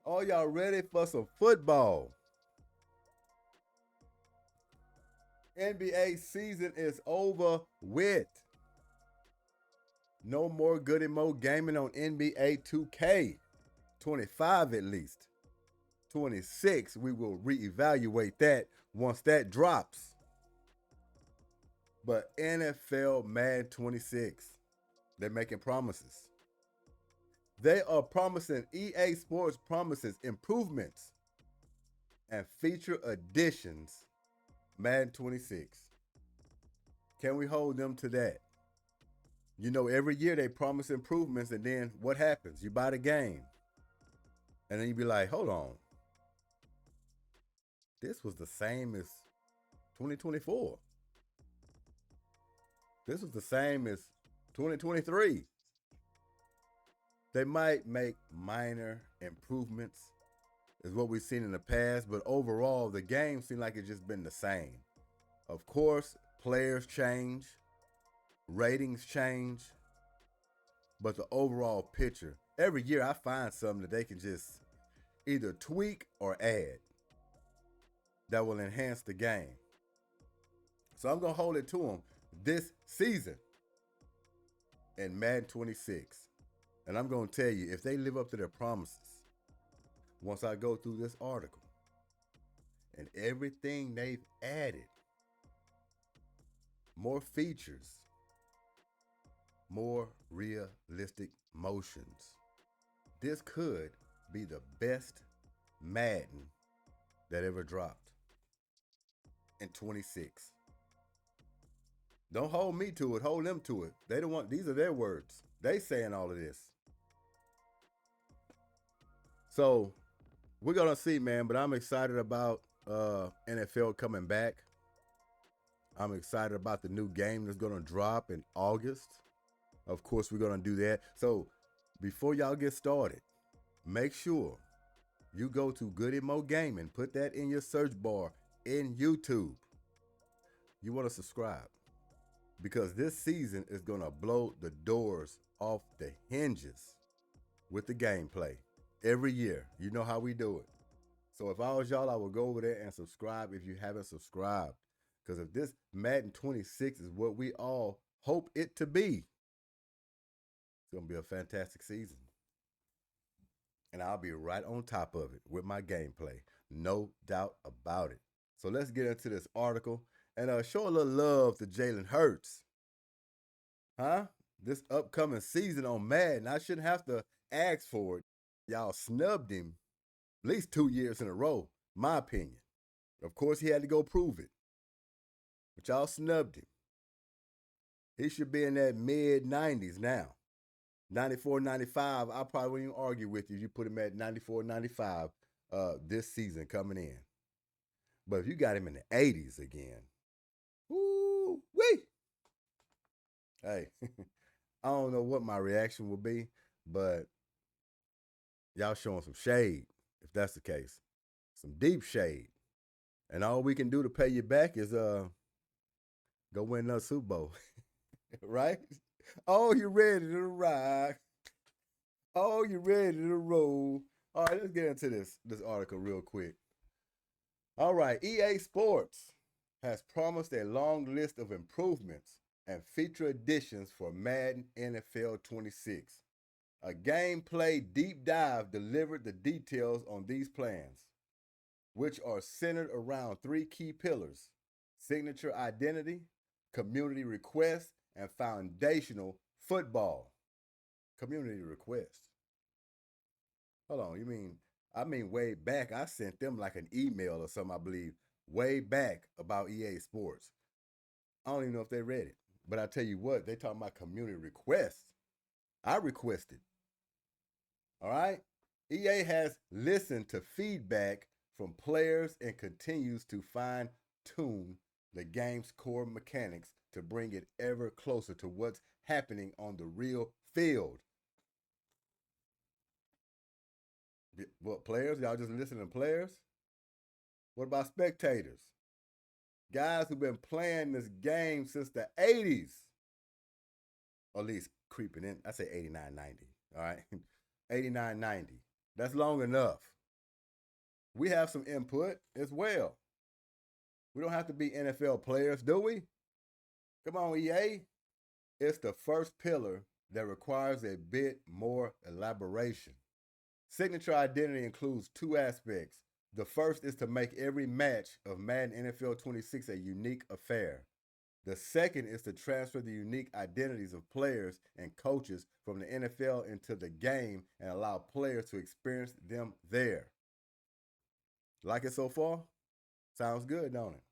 Are y'all ready for some football? NBA season is over with. No more Goodymo gaming on NBA 2K. 25 at least. 26, we will reevaluate that once that drops. But NFL Madden 26, they're making promises. They are promising, EA Sports promises improvements and feature additions Madden 26. Can we hold them to that? You know, every year they promise improvements, and then what happens? You buy the game, and then you be like, hold on. This was the same as 2024. This was the same as 2023. They might make minor improvements, is what we've seen in the past, but overall, the game seemed like it's just been the same. Of course, players change, ratings change, but the overall picture, every year I find something that they can just either tweak or add that will enhance the game. So I'm going to hold it to them this season in Madden 26. And I'm going to tell you, if they live up to their promises, once I go through this article and everything they've added, more features, more realistic motions, this could be the best Madden that ever dropped in 26. Don't hold me to it, hold them to it. They don't want, these are their words. They saying all of this. So we're going to see, man, but I'm excited about NFL coming back. I'm excited about the new game that's going to drop in August. Of course, we're going to do that. So before y'all get started, make sure you go to Goodymo Gaming. Put that in your search bar in YouTube. You want to subscribe because this season is going to blow the doors off the hinges with the gameplay. Every year, you know how we do it. So if I was y'all, I would go over there and subscribe if you haven't subscribed. Because if this Madden 26 is what we all hope it to be, it's going to be a fantastic season. And I'll be right on top of it with my gameplay. No doubt about it. So let's get into this article and show a little love to Jalen Hurts. Huh? This upcoming season on Madden, I shouldn't have to ask for it. Y'all snubbed him at least 2 years in a row, my opinion. Of course, he had to go prove it. But y'all snubbed him. He should be in that mid-90s now. 94, 95, I probably wouldn't even argue with you. You put him at 94, 95 this season coming in. But if you got him in the 80s again, woo-wee. Hey, I don't know what my reaction will be, but y'all showing some shade, if that's the case. Some deep shade. And all we can do to pay you back is go win another Super Bowl. Right? Oh, you ready to ride? Oh, you ready to roll? All right, let's get into this article real quick. All right, EA Sports has promised a long list of improvements and feature additions for Madden NFL 26. A gameplay deep dive delivered the details on these plans, which are centered around three key pillars: signature identity, community request, and foundational football. Community request. Hold on, I mean way back, I sent them like an email or something, I believe, way back about EA Sports. I don't even know if they read it. But I tell you what, they talking about community requests. I requested. All right? EA has listened to feedback from players and continues to fine tune the game's core mechanics to bring it ever closer to what's happening on the real field. What, players? Y'all just listen to players? What about spectators? Guys who've been playing this game since the 80s. Or at least creeping in. I say 89, 90. All right? 89, 90. That's long enough. we have some input as well. We don't have to be NFL players, do we? Come on, EA. It's the first pillar that requires a bit more elaboration. Signature identity includes two aspects. The first is to make every match of Madden NFL 26 a unique affair. The second is to transfer the unique identities of players and coaches from the NFL into the game and allow players to experience them there. Like it so far? Sounds good, don't it?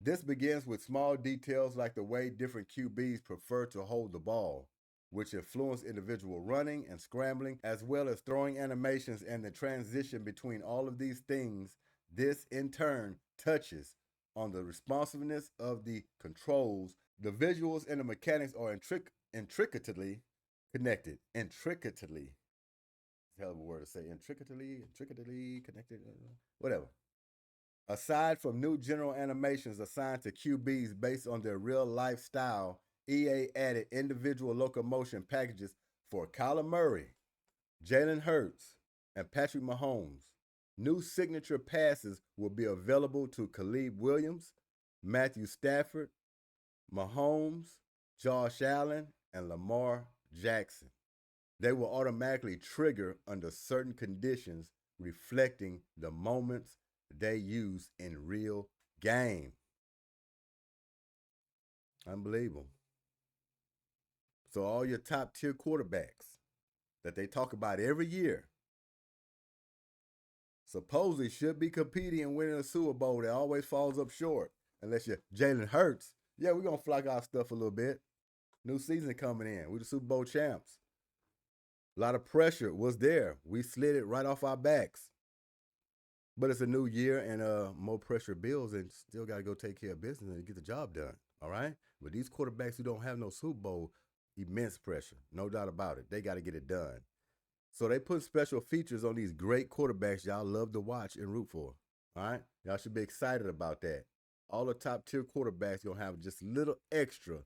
This begins with small details like the way different QBs prefer to hold the ball, which influence individual running and scrambling, as well as throwing animations and the transition between all of these things. This, in turn, touches on the responsiveness of the controls. The visuals and the mechanics are intricately connected. Intricately. It's a hell of a word to say. Intricately connected. Whatever. Aside from new general animations assigned to QBs based on their real life style, EA added individual locomotion packages for Kyler Murray, Jalen Hurts, and Patrick Mahomes. New signature passes will be available to Caleb Williams, Matthew Stafford, Mahomes, Josh Allen, and Lamar Jackson. They will automatically trigger under certain conditions, reflecting the moments they use in real game. Unbelievable. So all your top tier quarterbacks that they talk about every year supposedly should be competing and winning a Super Bowl that always falls up short. Unless you're Jalen Hurts. Yeah, we're going to flock our stuff a little bit. New season coming in. We're the Super Bowl champs. A lot of pressure was there. We slid it right off our backs. But it's a new year and more pressure builds and still got to go take care of business and get the job done. All right? But these quarterbacks who don't have no Super Bowl, immense pressure. No doubt about it. They got to get it done. So they put special features on these great quarterbacks y'all love to watch and root for. All right? Y'all should be excited about that. All the top tier quarterbacks going to have just a little extra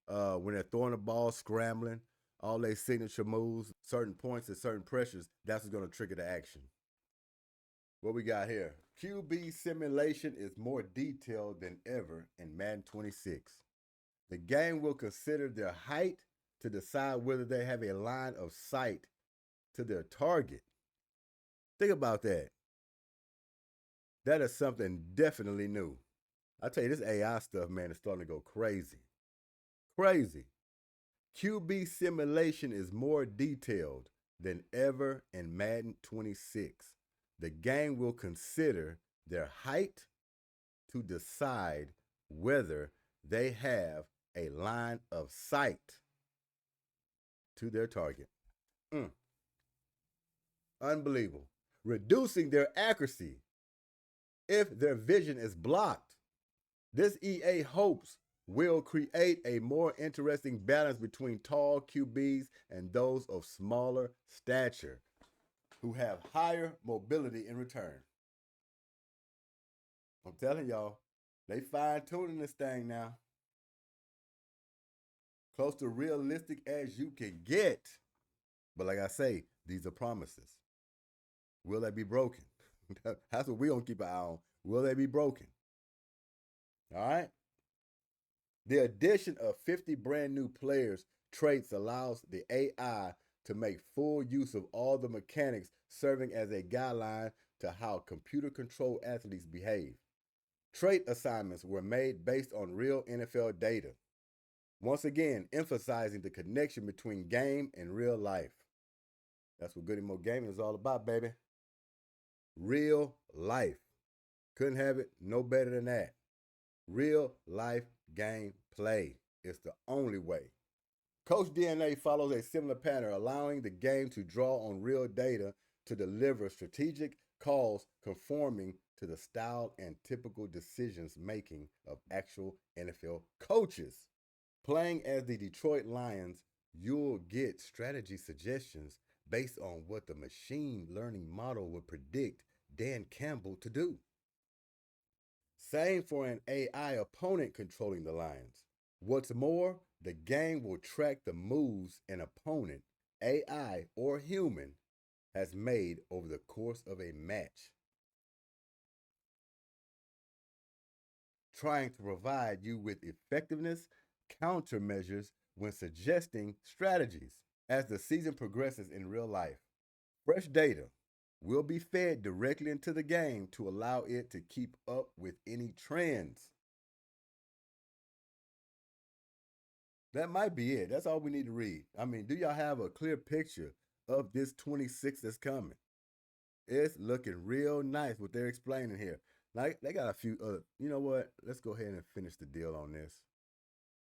when they're throwing the ball, scrambling, all their signature moves, certain points and certain pressures. That's what's going to trigger the action. What we got here? QB simulation is more detailed than ever in Madden 26. The game will consider their height to decide whether they have a line of sight to their target. Think about that. That is something definitely new. I tell you, this AI stuff, man, is starting to go crazy. Crazy. QB simulation is more detailed than ever in Madden 26. The game will consider their height to decide whether they have a line of sight to their target. Unbelievable. Reducing their accuracy if their vision is blocked. This EA hopes will create a more interesting balance between tall QBs and those of smaller stature who have higher mobility in return. I'm telling y'all, they fine-tuning this thing now. Close to realistic as you can get. But like I say, these are promises. Will they be broken? That's what we're going to keep an eye on. Will they be broken? All right? The addition of 50 brand new players traits allows the AI to make full use of all the mechanics, serving as a guideline to how computer-controlled athletes behave. Trait assignments were made based on real NFL data, once again emphasizing the connection between game and real life. That's what Goodymo Gaming is all about, baby. Real life. Couldn't have it no better than that. Real life game play. It's the only way. Coach DNA follows a similar pattern, allowing the game to draw on real data to deliver strategic calls conforming to the style and typical decisions making of actual NFL coaches. Playing as the Detroit Lions, you'll get strategy suggestions based on what the machine learning model would predict Dan Campbell to do. Same for an AI opponent controlling the Lions. What's more, the game will track the moves an opponent, AI or human, has made over the course of a match. trying to provide you with effectiveness countermeasures when suggesting strategies. As the season progresses in real life, fresh data will be fed directly into the game to allow it to keep up with any trends. That might be it. That's all we need to read. I mean, do y'all have a clear picture of this 26 that's coming? It's looking real nice what they're explaining here. Like they got a few you know what? Let's go ahead and finish the deal on this.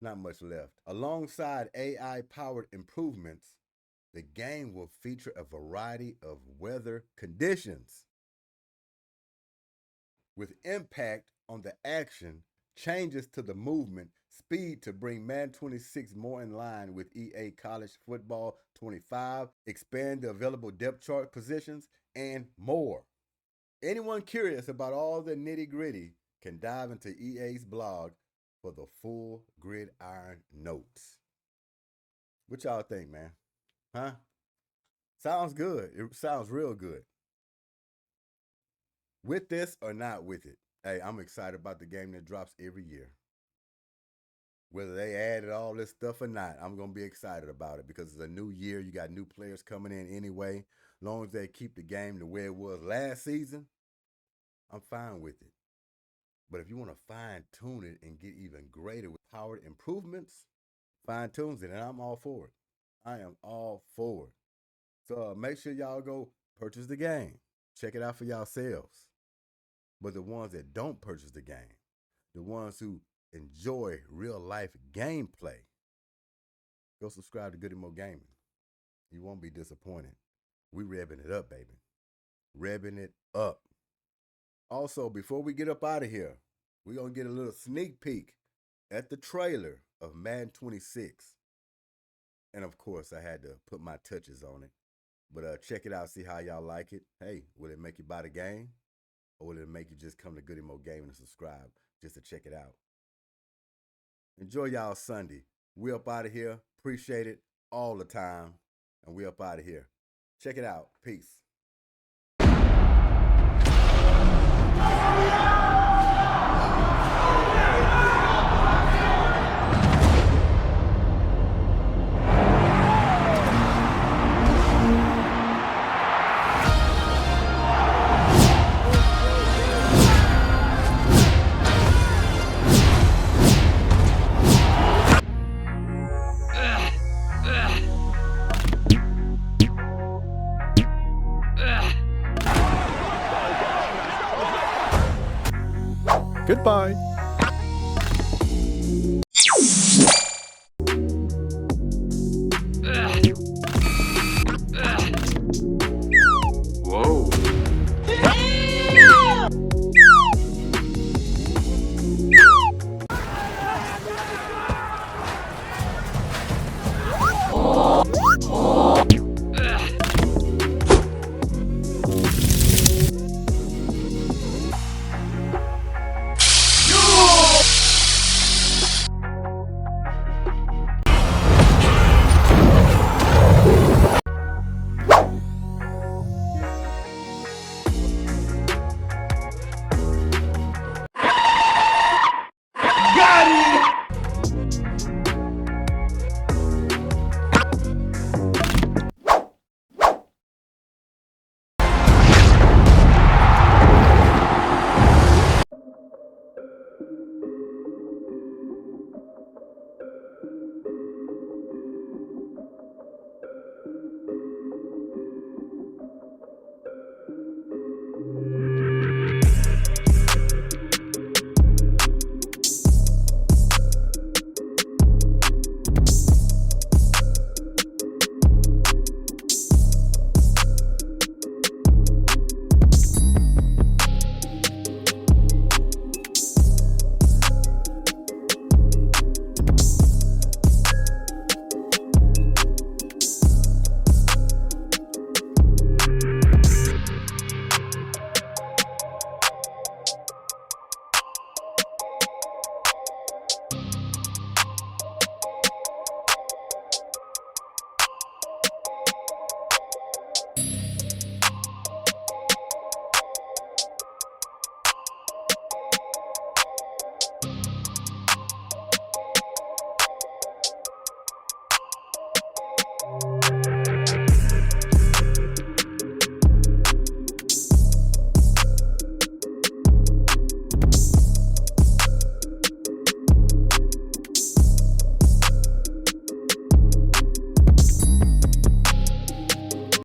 Not much left. Alongside AI powered improvements, the game will feature a variety of weather conditions with impact on the action, changes to the movement, speed to bring Madden 26 more in line with EA College Football 25, expand the available depth chart positions, and more. Anyone curious about all the nitty gritty can dive into EA's blog for the full gridiron notes. What y'all think, man? Huh? Sounds good. It sounds real good. With this or not with it, hey, I'm excited about the game that drops every year. Whether they added all this stuff or not, I'm going to be excited about it because it's a new year. You got new players coming in anyway. As long as they keep the game the way it was last season, I'm fine with it. But if you want to fine tune it and get even greater with powered improvements, fine tunes it, and I'm all for it. I am all for it. So make sure y'all go purchase the game. Check it out for yourselves. But the ones that don't purchase the game, the ones who enjoy real life gameplay, go subscribe to Goodymo Gaming. You won't be disappointed. We revving it up, baby. Revving it up. Also, before we get up out of here, we're going to get a little sneak peek at the trailer of Madden 26. And of course, I had to put my touches on it. But check it out, see how y'all like it. Hey, will it make you buy the game? Or will it make you just come to Goodymo Gaming and subscribe just to check it out? Enjoy y'all Sunday. We up out of here. Appreciate it all the time. And we up out of here. Check it out. Peace. Goodbye.